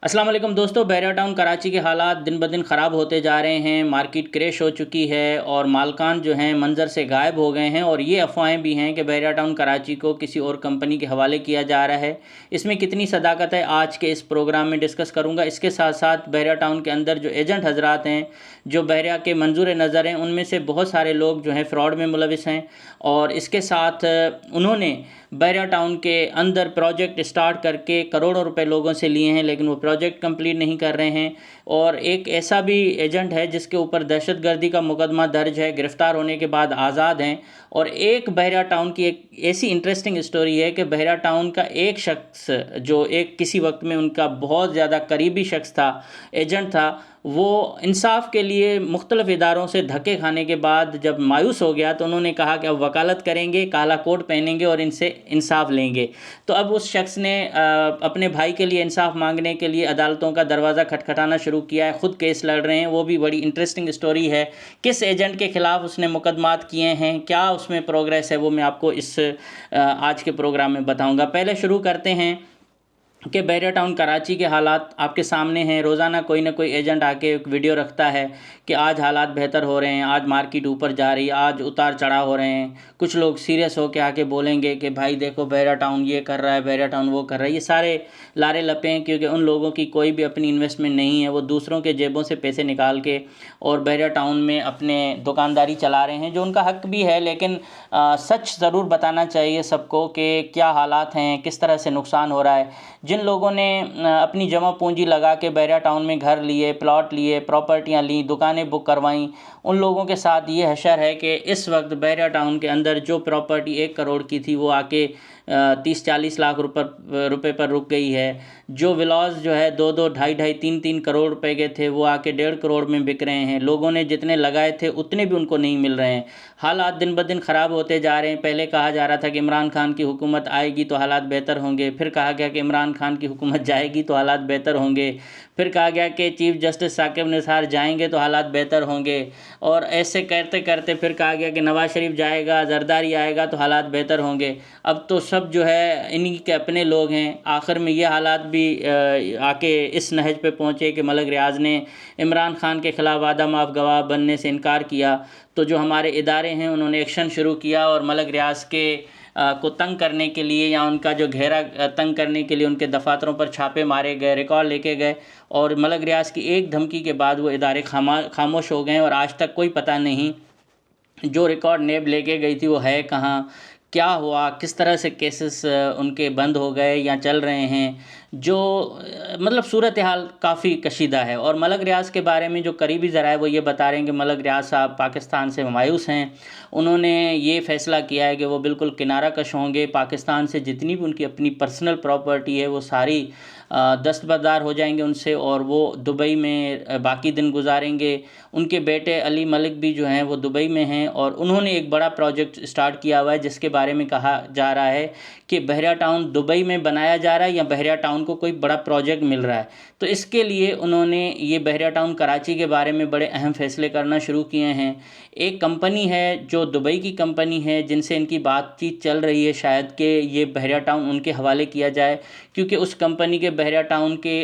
अस्सलाम वालेकुम दोस्तों। बहरा टाउन कराची के हालात दिन ब दिन ख़राब होते जा रहे हैं। मार्केट क्रैश हो चुकी है और मालकान जो हैं मंज़र से गायब हो गए हैं और ये अफ़वाहें भी हैं कि बहरा टाउन कराची को किसी और कंपनी के हवाले किया जा रहा है। इसमें कितनी सदाकत है आज के इस प्रोग्राम में डिस्कस करूँगा। इसके साथ साथ बहरा टाउन के अंदर जो एजेंट हजरात हैं जो बहरा के मंजूर नज़र हैं उनमें से बहुत सारे लोग जो हैं फ़्रॉड में मुलविस हैं और इसके साथ उन्होंने बहरा टाउन के अंदर प्रोजेक्ट स्टार्ट करके करोड़ों रुपए लोगों से लिए हैं, लेकिन वो प्रोजेक्ट कंप्लीट नहीं कर रहे हैं। और एक ऐसा भी एजेंट है जिसके ऊपर दहशतगर्दी का मुकदमा दर्ज है, गिरफ़्तार होने के बाद आज़ाद हैं। और एक बहरा टाउन की एक ऐसी इंटरेस्टिंग स्टोरी है कि बहरा टाउन का एक शख्स जो एक किसी वक्त में उनका बहुत ज़्यादा करीबी शख्स था, एजेंट था, वो इंसाफ के लिए मुख्तलिफ इदारों से धक्के खाने के बाद जब मायूस हो गया तो उन्होंने कहा कि अब वकालत करेंगे, काला कोट पहनेंगे और इनसे इंसाफ लेंगे। तो अब उस शख्स ने अपने भाई के लिए इंसाफ मांगने के लिए अदालतों का दरवाज़ा खटखटाना शुरू किया है, ख़ुद केस लड़ रहे हैं। वो भी बड़ी इंटरेस्टिंग स्टोरी है। किस एजेंट के ख़िलाफ़ उसने मुकदमात किए हैं, क्या उसमें प्रोग्रेस है, वो मैं आपको इस आज के प्रोग्राम में बताऊँगा। पहले शुरू करते हैं कि बहरा टाउन कराची के हालात आपके सामने हैं। रोज़ाना कोई ना कोई एजेंट आके एक वीडियो रखता है कि आज हालात बेहतर हो रहे हैं, आज मार्केट ऊपर जा रही है, आज उतार चढ़ाव हो रहे हैं। कुछ लोग सीरियस होकर आके बोलेंगे कि भाई देखो बहरा टाउन ये कर रहा है, बहरा टाउन वो कर रहा है। ये सारे लारे लपे हैं क्योंकि उन लोगों की कोई भी अपनी इन्वेस्टमेंट नहीं है। वो दूसरों के जेबों से पैसे निकाल के और बहरा टाउन में अपने दुकानदारी चला रहे हैं, जो उनका हक भी है। लेकिन सच ज़रूर बताना चाहिए सबको कि क्या हालात हैं, किस तरह से नुकसान हो रहा है। जिन लोगों ने अपनी जमा पूंजी लगा के बहरा टाउन में घर लिए, प्लॉट लिए, प्रॉपर्टियां ली, दुकानें बुक करवाईं, उन लोगों के साथ ये हशर है कि इस वक्त बहरा टाउन के अंदर जो प्रॉपर्टी 1 करोड़ की थी वो आके 30-40 लाख रुपए पर रुक गई है। जो विलास जो है 2-2, ढाई-ढाई, 3-3 करोड़ रुपए के थे वो आके 1.5 करोड़ में बिक रहे हैं। लोगों ने जितने लगाए थे उतने भी उनको नहीं मिल रहे हैं। हालात दिन ब दिन ख़राब होते जा रहे हैं। पहले कहा जा रहा था कि इमरान खान की हुकूमत आएगी तो हालात बेहतर होंगे, फिर कहा गया कि इमरान खान की हुकूमत जाएगी तो हालात बेहतर होंगे, फिर कहा गया कि चीफ़ जस्टिस साकिब निसार जाएंगे तो हालात बेहतर होंगे, और ऐसे करते करते फिर कहा गया कि नवाज़ शरीफ जाएगा, जरदारी आएगा तो हालात बेहतर होंगे। अब तो सब जो है इन्हीं के अपने लोग हैं। आखिर में ये हालात भी आके इस नहज पे पहुँचे कि मलक रियाज ने इमरान खान के ख़िलाफ़ वादा माफ़ गवाह बनने से इनकार किया। तो जो हमारे इदारे हैं उन्होंने एक्शन शुरू किया और मलक रियाज के को तंग करने के लिए या उनका जो घेरा तंग करने के लिए उनके दफातरों पर छापे मारे गए, रिकॉर्ड लेके गए। और मलक रियाज की एक धमकी के बाद वो इदारे खामोश हो गए और आज तक कोई पता नहीं जो रिकॉर्ड नेब लेके गई थी वो है कहाँ, क्या हुआ, किस तरह से केसेस उनके बंद हो गए या चल रहे हैं। जो मतलब सूरत हाल काफ़ी कशीदा है। और मलक रियाज के बारे में जो करीबी ज़राए वो ये बता रहे हैं कि मलक रियाज साहब पाकिस्तान से मायूस हैं। उन्होंने ये फ़ैसला किया है कि वो बिल्कुल किनारा कश होंगे। पाकिस्तान से जितनी भी उनकी अपनी पर्सनल प्रॉपर्टी है वो सारी दस्तबरदार हो जाएंगे उनसे और वो दुबई में बाकी दिन गुजारेंगे। उनके बेटे अली मलिक भी जो हैं वो दुबई में हैं और उन्होंने एक बड़ा प्रोजेक्ट स्टार्ट किया हुआ है जिसके बारे में कहा जा रहा है कि बहरा टाउन दुबई में बनाया जा रहा है या बहरा टाउन को कोई बड़ा प्रोजेक्ट मिल रहा है। तो इसके लिए उन्होंने ये बहरा टाउन कराची के बारे में बड़े अहम फ़ैसले करना शुरू किए हैं। एक कंपनी है जो दुबई की कंपनी है जिनसे इनकी बातचीत चल रही है शायद कि ये बहरा टाउन उनके हवाले किया जाए, क्योंकि उस कंपनी के बहरा टाउन के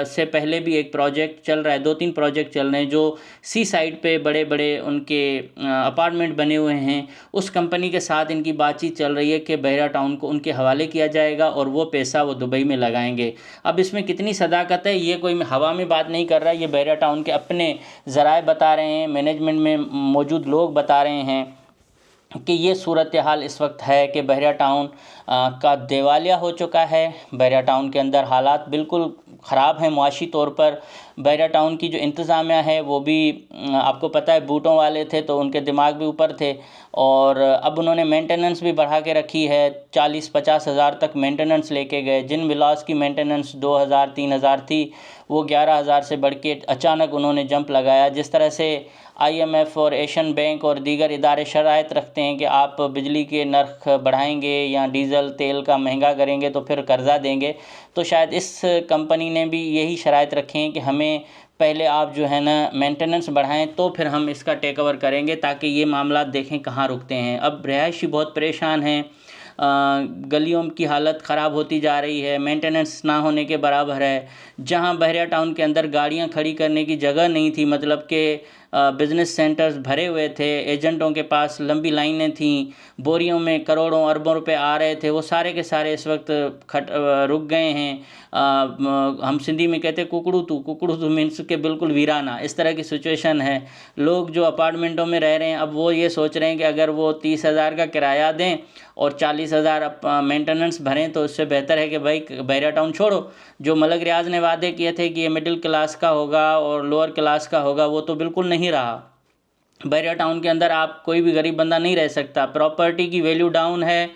से पहले भी एक प्रोजेक्ट चल रहा है, 2-3 प्रोजेक्ट चल रहे हैं जो सी साइड पे बड़े बड़े उनके अपार्टमेंट बने हुए हैं। उस कंपनी के साथ इनकी बातचीत चल रही है कि बहरा टाउन को उनके हवाले किया जाएगा और वो पैसा वो दुबई में लगाएंगे। अब इसमें कितनी सदाकत है ये कोई हवा में बात नहीं कर रहा है, ये बहरा टाउन के अपने ज़राए बता रहे हैं, मैनेजमेंट में मौजूद लोग बता रहे हैं कि ये सूरत हाल इस वक्त है कि बहरा टाउन का दिवालिया हो चुका है। बहरा टाउन के अंदर हालात बिल्कुल ख़राब हैं मुआशी तौर पर। बहरा टाउन की जो इंतज़ामिया है वो भी आपको पता है बूटों वाले थे तो उनके दिमाग भी ऊपर थे और अब उन्होंने मेंटेनेंस भी बढ़ा के रखी है। 40-50 हज़ार तक मेंटेनेंस लेके गए। जिन विलास की मेंटेनेंस 2,000-3,000 थी वो 11,000 से बढ़ के अचानक उन्होंने जंप लगाया। जिस तरह से IMF और एशियन बैंक और दीगर इदारे शराइत रखते हैं कि आप बिजली के नर्ख बढ़ाएंगे या डीज़ल तेल का महंगा करेंगे तो फिर कर्ज़ा देंगे, तो शायद इस कंपनी ने भी यही शराइत रखे हैं कि हमें पहले आप जो है ना मेंटेनेंस बढ़ाएं तो फिर हम इसका टेक ओवर करेंगे, ताकि ये मामला देखें कहाँ रुकते हैं। अब रिहायशी बहुत परेशान हैं। गलियों की हालत ख़राब होती जा रही है, मेंटेनेंस ना होने के बराबर है। जहां बहरिया टाउन के अंदर गाड़ियां खड़ी करने की जगह नहीं थी, मतलब कि बिज़नेस सेंटर्स भरे हुए थे, एजेंटों के पास लंबी लाइनें थीं, बोरियों में करोड़ों अरबों रुपए आ रहे थे, वो सारे के सारे इस वक्त रुक गए हैं। हम सिंधी में कहते कुकड़ू तू मीन्स के बिल्कुल वीराना, इस तरह की सिचुएशन है। लोग जो अपार्टमेंटों में रह रहे हैं, अब वो ये सोच रहे हैं कि अगर वो 30,000 का किराया दें और 40,000 मेंटेनेंस भरें तो उससे बेहतर है कि भाई बहरिया टाउन छोड़ो। जो मलक रियाज ने वादे किए थे कि ये मिडिल क्लास का होगा और लोअर क्लास का होगा, वो तो बिल्कुल नहीं रहा। बहरिया टाउन के अंदर आप कोई भी गरीब बंदा नहीं रह सकता। प्रॉपर्टी की वैल्यू डाउन है,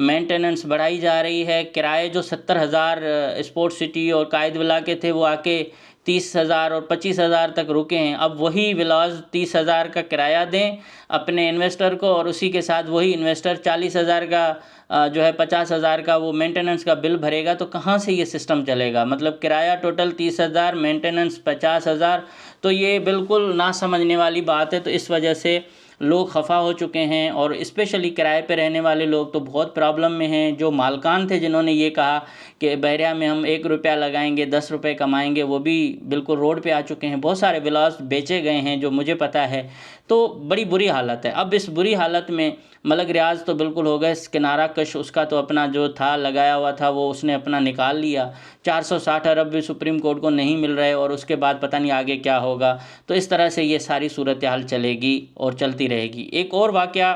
मेंटेनेंस बढ़ाई जा रही है। किराए जो 70,000 स्पोर्ट्स सिटी और कायद विला के थे, वो आके 30,000 और 25,000 तक रुके हैं। अब वही विलाज 30,000 का किराया दें अपने इन्वेस्टर को, और उसी के साथ वही इन्वेस्टर 40,000 का जो है 50,000 का वो मेंटेनेंस का बिल भरेगा, तो कहाँ से ये सिस्टम चलेगा? मतलब किराया टोटल 30,000, मेंटेनेंस 50,000, तो ये बिल्कुल ना समझने वाली बात है। तो इस वजह से लोग खफा हो चुके हैं, और स्पेशली किराए पे रहने वाले लोग तो बहुत प्रॉब्लम में हैं। जो मालकान थे जिन्होंने ये कहा कि बहरिया में हम 1 रुपया लगाएंगे 10 रुपये कमाएंगे, वो भी बिल्कुल रोड पे आ चुके हैं। बहुत सारे विलास बेचे गए हैं जो मुझे पता है। तो बड़ी बुरी हालत है। अब इस बुरी हालत में मलक रियाज तो बिल्कुल हो गए किनारा कश। उसका तो अपना जो था लगाया हुआ था वो उसने अपना निकाल लिया। 460 अरब भी सुप्रीम कोर्ट को नहीं मिल रहे, और उसके बाद पता नहीं आगे क्या होगा। तो इस तरह से ये सारी सूरत हाल चलेगी और चलती रहेगी। एक और वाक़या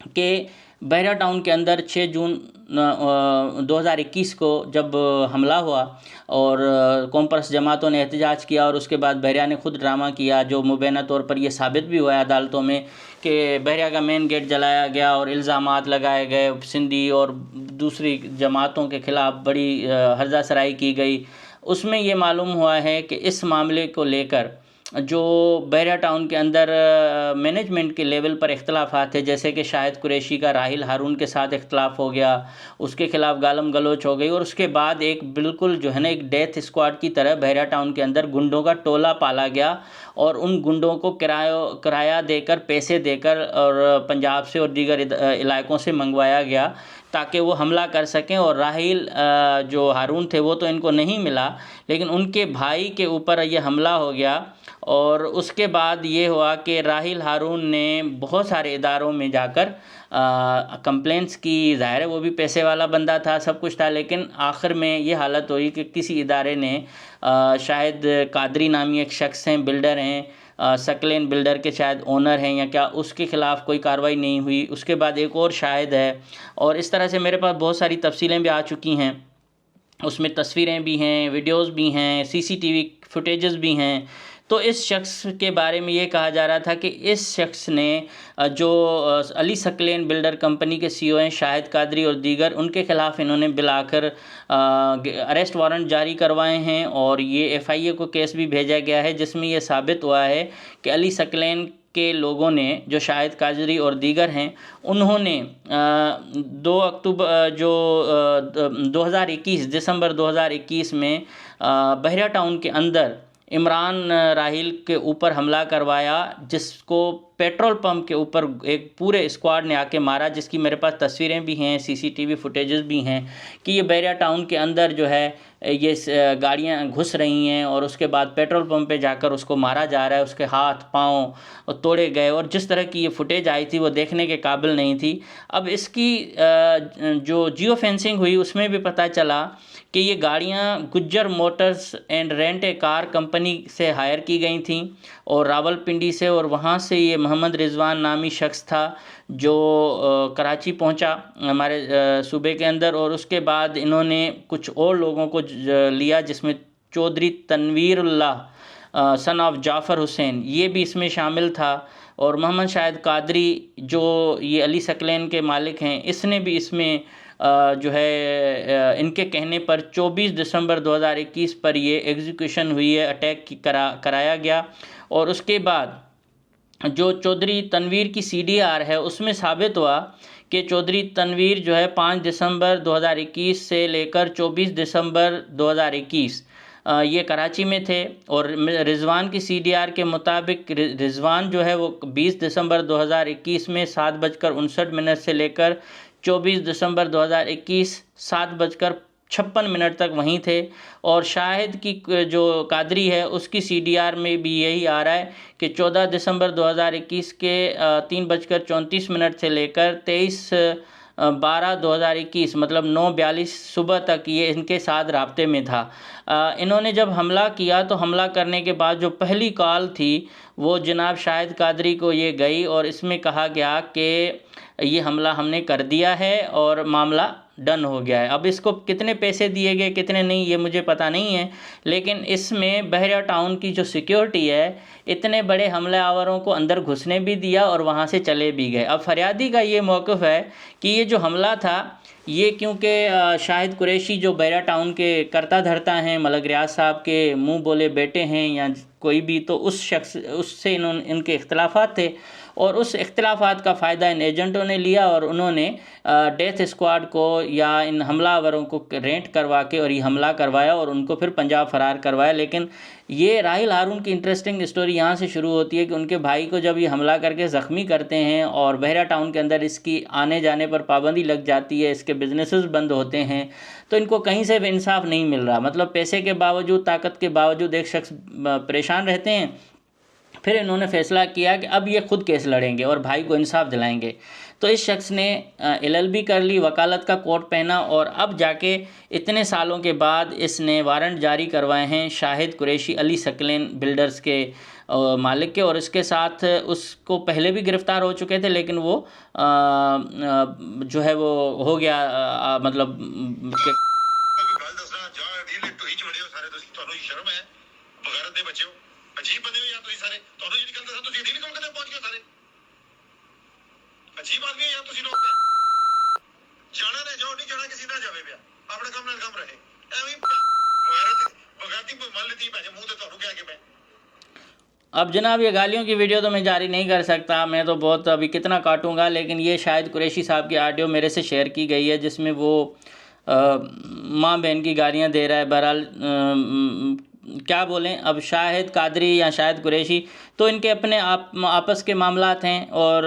कि बहरिया टाउन के अंदर 6 जून 2021 को जब हमला हुआ और कॉम्पर्स जमातों ने एहतजाज किया, और उसके बाद बहरिया ने खुद ड्रामा किया, जो मुबैना तौर पर यह साबित भी हुआ है अदालतों में कि बहरिया का मेन गेट जलाया गया और इल्ज़ामात लगाए गए सिंधी और दूसरी जमातों के ख़िलाफ़ बड़ी हर्जासराई की गई। उसमें ये मालूम हुआ है कि इस मामले को लेकर जो बहरिया टाउन के अंदर मैनेजमेंट के लेवल पर इख्तलाफात थे, जैसे कि शाहिद कुरैशी का राहिल हारून के साथ इख्तलाफ हो गया, उसके खिलाफ गालम गलोच हो गई, और उसके बाद एक बिल्कुल जो है ना एक डेथ स्क्वाड की तरह बहरिया टाउन के अंदर गुंडों का टोला पाला गया, और उन गुंडों को किराया देकर, पैसे देकर और पंजाब से और दीगर इलाकों से मंगवाया गया ताकि वो हमला कर सकें। और राहिल जो हारून थे वो तो इनको नहीं मिला, लेकिन उनके भाई के ऊपर ये हमला हो गया। और उसके बाद ये हुआ कि राहिल हारून ने बहुत सारे इदारों में जाकर कंप्लेंट्स की। ज़ाहिर है वो भी पैसे वाला बंदा था, सब कुछ था, लेकिन आखिर में ये हालत हुई कि किसी इदारे ने शायद कादरी नामी एक शख्स हैं, बिल्डर हैं, सकलेन बिल्डर के शायद ओनर हैं या क्या, उसके ख़िलाफ़ कोई कार्रवाई नहीं हुई। उसके बाद एक और शायद है, और इस तरह से मेरे पास बहुत सारी तफसीलें भी आ चुकी हैं। उसमें तस्वीरें भी हैं, वीडियोस भी हैं, सीसीटीवी फुटेजेस भी हैं। तो इस शख्स के बारे में ये कहा जा रहा था कि इस शख्स ने जो अली सकलेन बिल्डर कंपनी के सीईओ हैं शाहिद कादरी और दीगर, उनके ख़िलाफ़ इन्होंने बिल आकर अरेस्ट वारंट जारी करवाए हैं, और ये एफआईए को केस भी भेजा गया है जिसमें ये साबित हुआ है कि अली सकलेन के लोगों ने, जो शाहिद कादरी और दीगर हैं, उन्होंने 2 अक्टूबर जो 2021 दिसंबर 2021 में बहरिया टाउन के अंदर इमरान राहिल के ऊपर हमला करवाया, जिसको पेट्रोल पंप के ऊपर एक पूरे स्क्वाड ने आके मारा, जिसकी मेरे पास तस्वीरें भी हैं, सीसीटीवी फुटेजेस भी हैं कि ये बहरिया टाउन के अंदर जो है ये गाड़ियां घुस रही हैं, और उसके बाद पेट्रोल पंप पे जाकर उसको मारा जा रहा है, उसके हाथ पाँव तोड़े गए, और जिस तरह की ये फुटेज आई थी वो देखने के काबिल नहीं थी। अब इसकी जो जियो फेंसिंग हुई उसमें भी पता चला कि ये गाड़ियां Gujjar Motors and rent a car company से हायर की गई थी, और रावलपिंडी से, और वहाँ से ये मोहम्मद रिजवान नामी शख्स था जो कराची पहुंचा हमारे सूबे के अंदर, और उसके बाद इन्होंने कुछ और लोगों को लिया, जिसमें चौधरी तनवीरुल्लाह सन ऑफ जाफ़र हुसैन ये भी इसमें शामिल था, और मोहम्मद शाहिद कादरी जो ये अली सकलेन के मालिक हैं, इसने भी इसमें जो है इनके कहने पर 24 दिसंबर 2021 पर ये एग्जीक्यूशन हुई है, अटैक कराया गया। और उसके बाद जो चौधरी तनवीर की सीडीआर है उसमें साबित हुआ कि चौधरी तनवीर जो है 5 दिसंबर 2021 से लेकर 24 दिसंबर 2021 ये कराची में थे, और रिजवान की सीडीआर के मुताबिक रिजवान जो है वो 20 दिसंबर 2021 में 7:59 से लेकर 24 दिसंबर 2021 7:56 तक वहीं थे। और शाहिद की जो कादरी है उसकी CDR में भी यही आ रहा है कि 14 दिसंबर 2021 के 3:34 से लेकर 23/12/2021 मतलब 9:42 सुबह तक ये इनके साथ राब्ते में था। इन्होंने जब हमला किया तो हमला करने के बाद जो पहली कॉल थी वो जनाब शाहिद कादरी को ये गई और इसमें कहा गया कि ये हमला हमने कर दिया है और मामला डन हो गया है। अब इसको कितने पैसे दिए गए कितने नहीं ये मुझे पता नहीं है, लेकिन इसमें बहरिया टाउन की जो सिक्योरिटी है इतने बड़े हमलावरों को अंदर घुसने भी दिया और वहाँ से चले भी गए। अब फरियादी का ये मौक़िफ़ है कि ये जो हमला था ये क्योंकि शाहिद कुरैशी जो बहरिया टाउन के करता धरता हैं, मलक रियाज साहब के मुंह बोले बेटे हैं या कोई भी, तो उस शख्स उससे इनके इख्तलाफात थे और उस इख्तलाफात का फ़ायदा इन एजेंटों ने लिया और उन्होंने डेथ स्क्वाड को या इन हमलावरों को रेंट करवा के और ये हमला करवाया और उनको फिर पंजाब फ़रार करवाया। लेकिन ये राहिल हारून की इंटरेस्टिंग स्टोरी यहाँ से शुरू होती है कि उनके भाई को जब ये हमला करके ज़ख्मी करते हैं और बहरिया टाउन के अंदर इसकी आने जाने पर पाबंदी लग जाती है, इसके बिजनेसेस बंद होते हैं, तो इनको कहीं से भी इंसाफ नहीं मिल रहा। मतलब पैसे के बावजूद, ताकत के बावजूद एक शख्स परेशान रहते हैं। फिर इन्होंने फ़ैसला किया कि अब ये खुद केस लड़ेंगे और भाई को इंसाफ दिलाएंगे। तो इस शख्स ने LLB कर ली, वकालत का कोट पहना और अब जाके इतने सालों के बाद इसने वारंट जारी करवाए हैं शाहिद कुरैशी अली सकलेन बिल्डर्स के मालिक के, और इसके साथ उसको पहले भी गिरफ़्तार हो चुके थे लेकिन वो जो है वो हो गया मतलब अजीब बंदे हो यार ਤੁਸੀਂ ਸਾਰੇ ਤੁਹਾਨੂੰ ਜਿਹੜੀ ਗੱਲ ਦੱਸਾਂ ਤੁਸੀਂ ਡੀਲ ਕਿਉਂ ਕਰਦੇ ਪਹੁੰਚ ਗਏ ਸਾਰੇ ਅਜੀਬ ਆਦਮੀ ਹੈ ਯਾਰ ਤੁਸੀਂ ਲੋਕ ਜਾਣਾ ਨਾ ਜਾਓ ਨਹੀਂ ਜਾਣਾ ਕਿਸੇ ਨਾਲ ਜਾਵੇ ਪਿਆ ਆਪਣੇ ਕੰਮ ਨਾਲ ਕੰਮ ਰਹੇ ਐਵੇਂ ਬਗਾਤੀ ਮੰਨ ਲੈਤੀ ਭੈਣੇ ਮੂੰਹ ਤੇ ਤੁਹਾਨੂੰ ਕਹਿ ਕੇ ਮੈਂ। अब जनाब ये गालियों की वीडियो तो मैं जारी नहीं कर सकता, मैं तो बहुत अभी कितना काटूंगा, लेकिन ये शाहिद कुरैशी साहब की ऑडियो मेरे से शेयर की गई है जिसमें वो माँ बहन की गालियाँ दे रहा है। बहरहाल क्या बोलें, अब शाहिद कादरी या शाहिद कुरैशी तो इनके अपने आपस के मामलात हैं और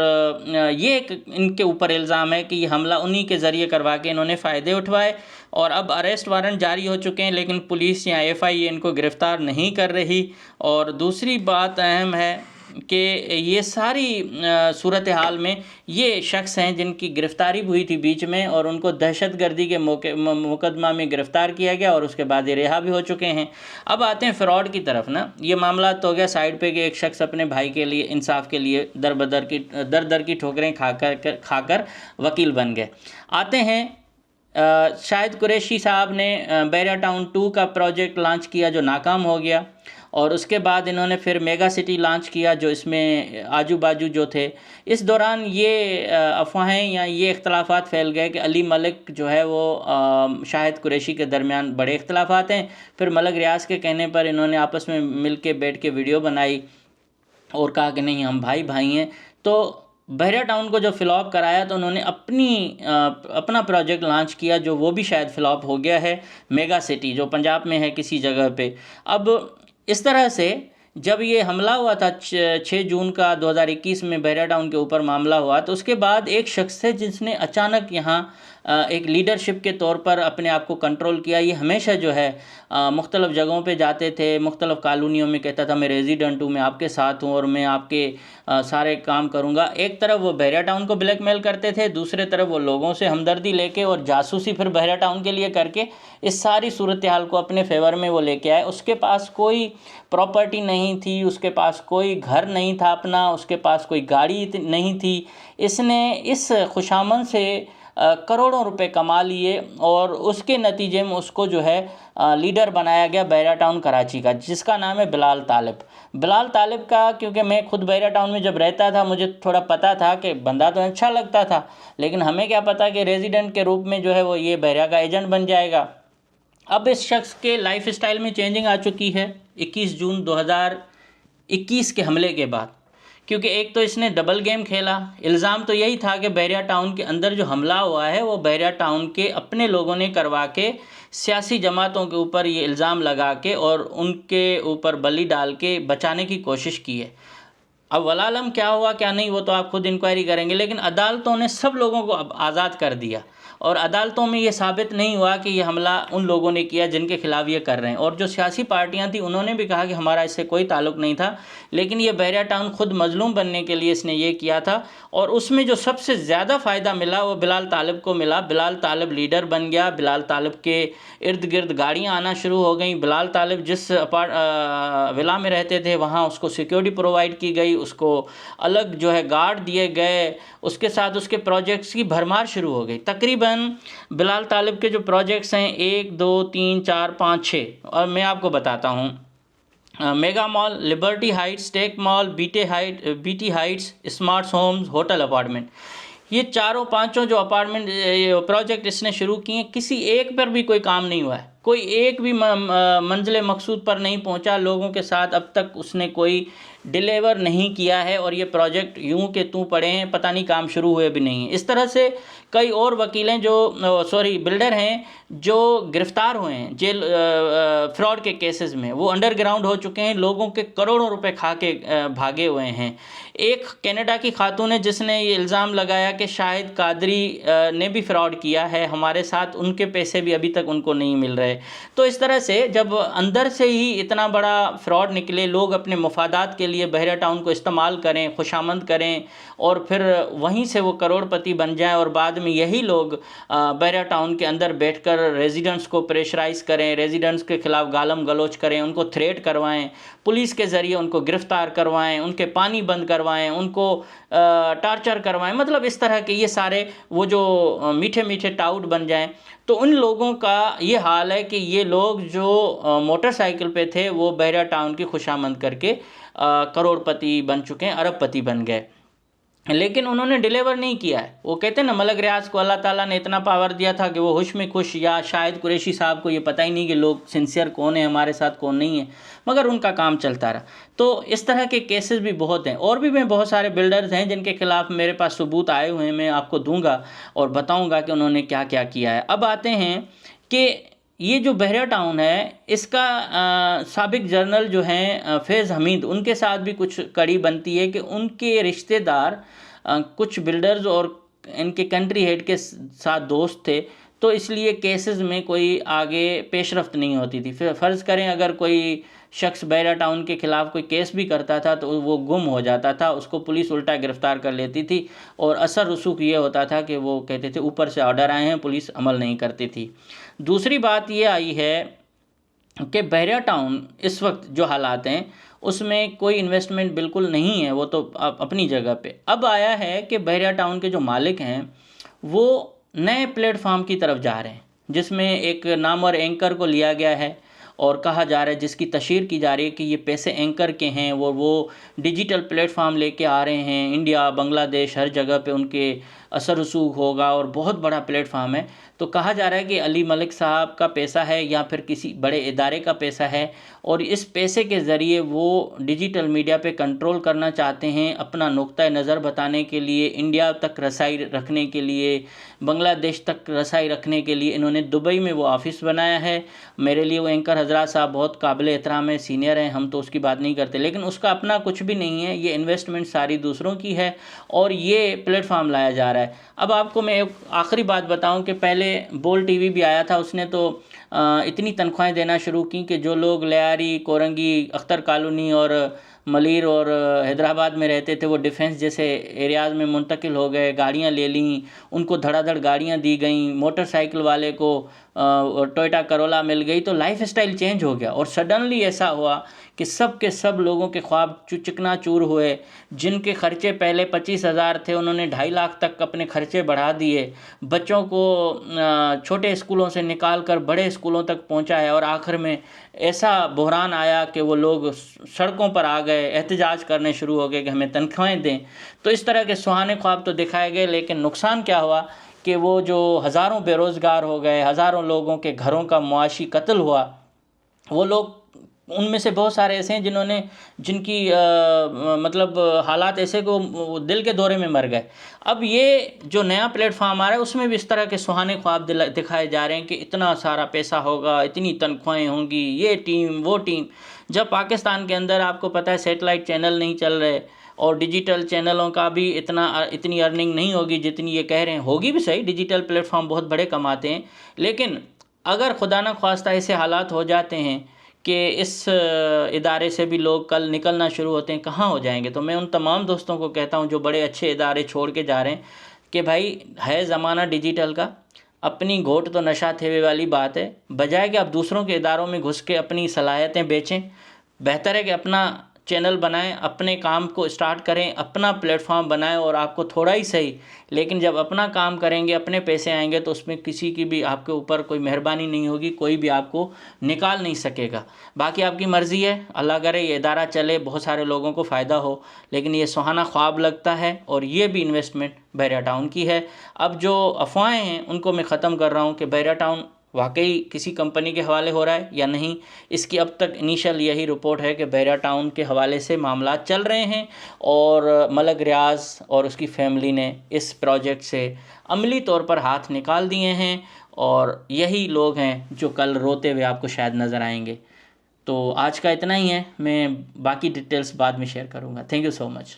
ये एक इनके ऊपर इल्ज़ाम है कि ये हमला उन्हीं के ज़रिए करवा के इन्होंने फ़ायदे उठवाए और अब अरेस्ट वारंट जारी हो चुके हैं लेकिन पुलिस या FI इनको गिरफ़्तार नहीं कर रही। और दूसरी बात अहम है कि ये सारी सूरत हाल में ये शख्स हैं जिनकी गिरफ़्तारी हुई थी बीच में और उनको दहशतगर्दी के मुकदमा में गिरफ़्तार किया गया और उसके बाद ये रिहा भी हो चुके हैं। अब आते हैं फ़्रॉड की तरफ ना। ये मामला तो हो गया साइड पे कि एक शख्स अपने भाई के लिए इंसाफ के लिए दर दर की ठोकरें खाकर वकील बन गए। आते हैं शाहिद कुरैशी साहब ने बहरिया टाउन 2 का प्रोजेक्ट लॉन्च किया जो नाकाम हो गया और उसके बाद इन्होंने फिर मेगा सिटी लॉन्च किया जो इसमें आजू बाजू जो थे। इस दौरान ये अफवाहें या ये इख्तलाफात फैल गए कि अली मलिक जो है वो शाहिद कुरैशी के दरमियान बड़े इख्तलाफात हैं। फिर मलक रियाज के कहने पर इन्होंने आपस में मिल के बैठ के वीडियो बनाई और कहा कि नहीं हम भाई भाई हैं। तो बहरिया टाउन को जो फ्लॉप कराया तो उन्होंने अपना प्रोजेक्ट लॉन्च किया जो वो भी शायद फ्लॉप हो गया है, मेगा सिटी जो पंजाब में है किसी जगह पे। अब इस तरह से जब ये हमला हुआ था 6 जून का 2021 में बहरिया टाउन के ऊपर मामला हुआ तो उसके बाद एक शख्स है जिसने अचानक यहाँ एक लीडरशिप के तौर पर अपने आप को कंट्रोल किया। ये हमेशा जो है मुख्तलिफ़ जगहों पे जाते थे, मुख्तलिफ़ कॉलोनियों में कहता था मैं रेजिडेंट हूँ, मैं आपके साथ हूँ और मैं आपके सारे काम करूँगा। एक तरफ वो बहरिया टाउन को ब्लैकमेल करते थे, दूसरे तरफ वो लोगों से हमदर्दी लेके और जासूसी फिर बहरिया टाउन के लिए करके इस सारी सूरत हाल को अपने फेवर में वो लेके आए। उसके पास कोई प्रॉपर्टी नहीं थी, उसके पास कोई घर नहीं था अपना, उसके पास कोई गाड़ी नहीं थी। इसने इस खुशामद से करोड़ों रुपए कमा लिए और उसके नतीजे में उसको जो है लीडर बनाया गया बहरिया टाउन कराची का, जिसका नाम है बिलाल तालिब। बिलाल तालिब का क्योंकि मैं खुद बहरिया टाउन में जब रहता था मुझे थोड़ा पता था कि बंदा तो अच्छा लगता था, लेकिन हमें क्या पता कि रेजिडेंट के रूप में जो है वो ये बहरिया का एजेंट बन जाएगा। अब इस शख्स के लाइफ स्टाइल में चेंजिंग आ चुकी है 21 जून 2021 के हमले के बाद, क्योंकि एक तो इसने डबल गेम खेला। इल्ज़ाम तो यही था कि बहरिया टाउन के अंदर जो हमला हुआ है वो बहरिया टाउन के अपने लोगों ने करवा के सियासी जमातों के ऊपर ये इल्ज़ाम लगा के और उनके ऊपर बलि डाल के बचाने की कोशिश की है। अब वलालम क्या हुआ क्या नहीं वो तो आप खुद इंक्वायरी करेंगे, लेकिन अदालतों ने सब लोगों को अब आज़ाद कर दिया और अदालतों में ये साबित नहीं हुआ कि ये हमला उन लोगों ने किया जिनके खिलाफ ये कर रहे हैं। और जो सियासी पार्टियां थी उन्होंने भी कहा कि हमारा इससे कोई ताल्लुक नहीं था, लेकिन ये बहरिया टाउन खुद मजलूम बनने के लिए इसने ये किया था। और उसमें जो सबसे ज़्यादा फ़ायदा मिला वो बिलाल तालिब को मिला। बिलाल तालिब लीडर बन गया, बिलाल तालिब के इर्द गिर्द गाड़ियाँ आना शुरू हो गई। बिलाल तालिब जिस विला में रहते थे वहाँ उसको सिक्योरिटी प्रोवाइड की गई, उसको अलग जो है गार्ड दिए गए, उसके साथ उसके प्रोजेक्ट्स की भरमार शुरू हो गई। तकरीबन बिलाल तालिब के जो प्रोजेक्ट्स हैं 1 2 3 4 5 6, और मैं आपको बताता हूँ। Mega mall, Liberty Heights, tech mall, BT Heights, smart homes, hotel apartment, ये चारों पांचों जो अपार्टमेंट प्रोजेक्ट इसने शुरू किए, किसी एक पर भी कोई काम नहीं हुआ है, कोई एक भी मंजिल मकसूद पर नहीं पहुंचा। लोगों के साथ अब तक उसने कोई डिलीवर नहीं किया है और ये प्रोजेक्ट यूं के तूं पड़े हैं, पता नहीं काम शुरू हुए भी नहीं हैं। इस तरह से कई और वकीलें जो बिल्डर हैं जो गिरफ्तार हुए हैं जेल फ्रॉड के केसेस में, वो अंडरग्राउंड हो चुके हैं, लोगों के करोड़ों रुपए खा के भागे हुए हैं। एक कनाडा की खातून है जिसने ये इल्ज़ाम लगाया कि शाहिद कादरी ने भी फ्रॉड किया है हमारे साथ, उनके पैसे भी अभी तक उनको नहीं मिल रहे। तो इस तरह से जब अंदर से ही इतना बड़ा फ्रॉड निकले, लोग अपने मफादात के लिए बहरिया टाउन को इस्तेमाल करें, खुशामंद करें और फिर वहीं से वो करोड़पति बन जाएं और बाद में यही लोग बहरिया टाउन के अंदर बैठकर रेजिडेंट्स को प्रेशराइज़ करें, रेजिडेंट्स के खिलाफ गालम गलोच करें, उनको थ्रेट करवाएं, पुलिस के ज़रिए उनको गिरफ़्तार करवाएं, उनके पानी बंद करवाएं, उनको टार्चर करवाएं, मतलब इस तरह के ये सारे वो जो मीठे मीठे टाउट बन जाएं। तो उन लोगों का ये हाल है कि ये लोग जो मोटरसाइकिल पे थे वो बहरिया टाउन की खुशामंद करके करोड़पति बन चुके हैं, अरबपति बन गए, लेकिन उन्होंने डिलीवर नहीं किया है। वो कहते हैं ना, मलक रियाज को अल्लाह ताला ने इतना पावर दिया था कि वो हुश में खुश, या शायद कुरैशी साहब को ये पता ही नहीं कि लोग सिंसियर कौन है हमारे साथ कौन नहीं है, मगर उनका काम चलता रहा। तो इस तरह के केसेस भी बहुत हैं, और भी मैं बहुत सारे बिल्डर्स हैं जिनके खिलाफ मेरे पास सबूत आए हुए हैं, मैं आपको दूंगा और बताऊंगा कि उन्होंने क्या क्या किया है। अब आते हैं कि ये जो बहरिया टाउन है इसका साबिक जर्नल जो हैं फैज़ हमीद, उनके साथ भी कुछ कड़ी बनती है कि उनके रिश्तेदार कुछ बिल्डर्स और इनके कंट्री हेड के साथ दोस्त थे, तो इसलिए केसेस में कोई आगे पेशरफ्त नहीं होती थी। फिर फ़र्ज़ करें अगर कोई शख्स बहरिया टाउन के ख़िलाफ़ कोई केस भी करता था तो वो गुम हो जाता था, उसको पुलिस उल्टा गिरफ़्तार कर लेती थी और असर रसूख ये होता था कि वो कहते थे ऊपर से ऑर्डर आए हैं, पुलिस अमल नहीं करती थी। दूसरी बात ये आई है कि बहरिया टाउन इस वक्त जो हालात हैं उसमें कोई इन्वेस्टमेंट बिल्कुल नहीं है, वो तो अपनी जगह पे। अब आया है कि बहरिया टाउन के जो मालिक हैं वो नए प्लेटफॉर्म की तरफ जा रहे हैं, जिसमें एक नामवर एंकर को लिया गया है और कहा जा रहा है, जिसकी तशहीर की जा रही है कि ये पैसे एंकर के हैं, वो डिजिटल प्लेटफॉर्म लेके आ रहे हैं, इंडिया बांग्लादेश हर जगह पे उनके असर रसूख होगा और बहुत बड़ा प्लेटफॉर्म है। तो कहा जा रहा है कि अली मलिक साहब का पैसा है या फिर किसी बड़े इदारे का पैसा है और इस पैसे के ज़रिए वो डिजिटल मीडिया पे कंट्रोल करना चाहते हैं, अपना नुक्ता नज़र बताने के लिए, इंडिया तक रसाई रखने के लिए, बांग्लादेश तक रसाई रखने के लिए इन्होंने दुबई में वो ऑफ़िस बनाया है। मेरे लिए वो एंकर हजरात साहब बहुत काबिल एहतराम है, सीनियर हैं, हम तो उसकी बात नहीं करते, लेकिन उसका अपना कुछ भी नहीं है, ये इन्वेस्टमेंट सारी दूसरों की है और ये प्लेटफॉर्म लाया जा रहा है। अब आपको मैं एक आखिरी बात बताऊं कि पहले बोल टीवी भी आया था, उसने तो इतनी तनख्वाहें देना शुरू की कि जो लोग लियारी, कोरंगी, अख्तर कॉलोनी और मलीर और हैदराबाद में रहते थे वो डिफेंस जैसे एरियाज़ में मुंतकिल हो गए, गाड़ियां ले लीं, उनको धड़ाधड़ गाड़ियां दी गई, मोटरसाइकिल वाले को टोयोटा करोला मिल गई, तो लाइफ स्टाइल चेंज हो गया और सडनली ऐसा हुआ कि सब के सब लोगों के ख्वाब चिकना चूर हुए। जिनके खर्चे पहले 25,000 थे उन्होंने 2.5 लाख तक अपने खर्चे बढ़ा दिए, बच्चों को छोटे स्कूलों से निकाल कर बड़े स्कूलों तक पहुंचाया और आखिर में ऐसा बहरान आया कि वो लोग सड़कों पर आ गए, एहतजाज करने शुरू हो गए कि हमें तनख्वाहें दें। तो इस तरह के सुहाने ख्वाब तो दिखाए गए, लेकिन नुकसान क्या हुआ कि वो जो हज़ारों बेरोज़गार हो गए, हज़ारों लोगों के घरों का मुआशी कत्ल हुआ, वो लोग उनमें से बहुत सारे ऐसे हैं जिनकी मतलब हालात ऐसे को वो दिल के दौरे में मर गए। अब ये जो नया प्लेटफॉर्म आ रहा है उसमें भी इस तरह के सुहाने ख्वाब दिखाए जा रहे हैं कि इतना सारा पैसा होगा, इतनी तनख्वाहें होंगी, ये टीम वो टीम। जब पाकिस्तान के अंदर आपको पता है सैटेलाइट चैनल नहीं चल रहे और डिजिटल चैनलों का भी इतनी अर्निंग नहीं होगी जितनी ये कह रहे हैं। होगी भी सही, डिजिटल प्लेटफॉर्म बहुत बड़े कमाते हैं, लेकिन अगर खुदा न ख्वास्ता ऐसे हालात हो जाते हैं कि इस इदारे से भी लोग कल निकलना शुरू होते हैं, कहाँ हो जाएंगे। तो मैं उन तमाम दोस्तों को कहता हूँ जो बड़े अच्छे इदारे छोड़ के जा रहे हैं कि भाई है ज़माना डिजिटल का, अपनी घोट तो नशा थे वाली बात है। बजाय कि आप दूसरों के इदारों में घुस के अपनी सलाहियतें बेचें, बेहतर है कि अपना चैनल बनाएं, अपने काम को स्टार्ट करें, अपना प्लेटफॉर्म बनाएं और आपको थोड़ा ही सही, लेकिन जब अपना काम करेंगे, अपने पैसे आएंगे तो उसमें किसी की भी आपके ऊपर कोई मेहरबानी नहीं होगी, कोई भी आपको निकाल नहीं सकेगा। बाकी आपकी मर्ज़ी है, अल्लाह करे ये इदारा चले, बहुत सारे लोगों को फ़ायदा हो, लेकिन ये सुहाना ख्वाब लगता है और ये भी इन्वेस्टमेंट बहरिया टाउन की है। अब जो अफवाहें हैं उनको मैं ख़त्म कर रहा हूँ कि बहरिया टाउन वाकई किसी कंपनी के हवाले हो रहा है या नहीं। इसकी अब तक इनिशियल यही रिपोर्ट है कि बहरिया टाउन के हवाले से मामला चल रहे हैं और मलक रियाज और उसकी फैमिली ने इस प्रोजेक्ट से अमली तौर पर हाथ निकाल दिए हैं और यही लोग हैं जो कल रोते हुए आपको शायद नज़र आएंगे। तो आज का इतना ही है, मैं बाकी डिटेल्स बाद में शेयर करूँगा। Thank you so much.